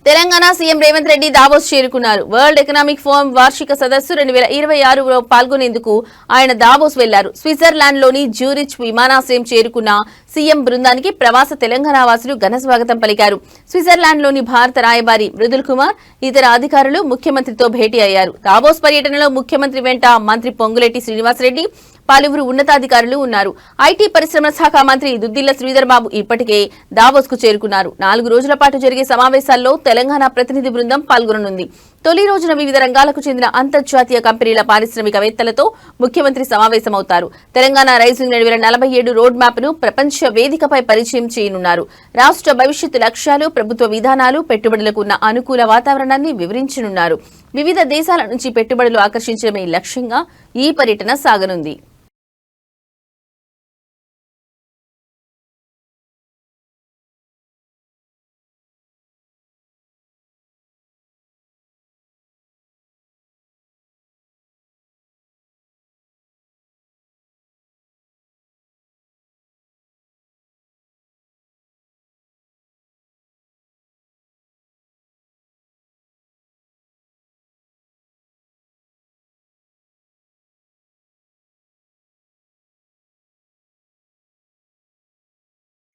Telangana CM Revanth Reddy Davos చేరుకున్నారు. World economic forum వార్షిక సదస్సు 2026లో పాల్గొనేందుకు ఆయన దావోస్ వెళ్లారు. స్విట్జర్లాండ్ లోని జ్యూరిచ్ విమానాశ్రయం చేరుకున్న సీఎం బృందానికి ప్రవాస తెలంగాణ వాసులు ఘన స్వాగతం పలికారు. స్విట్జర్లాండ్ లోని భారత రాయబారి మృదుల్ కుమార్, ఇతర అధికారులు ముఖ్యమంత్రితో భేటీ అయ్యారు. దావోస్ పర్యటనలో ముఖ్యమంత్రి వెంట మంత్రి పొంగులేటి శ్రీనివాసరెడ్డి, పలువురు ఉన్నతాధికారులు ఉన్నారు. ఐటీ పరిశ్రమల శాఖ మంత్రి దుద్దిళ్ల శ్రీధర్ బాబు ఇప్పటికే దావోస్ కు చేరుకున్నారు. 4 రోజుల పాటు జరిగే సమావేశాల్లో తెలంగాణ ప్రతినిధి బృందం పాల్గొననుంది. తొలి రోజున వివిధ రంగాలకు చెందిన అంతర్జాతీయ కంపెనీల పారిశ్రామికవేత్తలతో ముఖ్యమంత్రి సమావేశమవుతారు. తెలంగాణ రైజింగ్ 2047 రోడ్ మ్యాప్ ను ప్రపంచ వేదికపై పరిచయం చేయనున్నారు. రాష్ట్ర భవిష్యత్తు లక్ష్యాలు, ప్రభుత్వ విధానాలు, పెట్టుబడులకు ఉన్న అనుకూల వాతావరణాన్ని వివరించనున్నారు. వివిధ దేశాల నుంచి పెట్టుబడులు ఆకర్షించడమే లక్ష్యంగా ఈ పర్యటన సాగనుంది.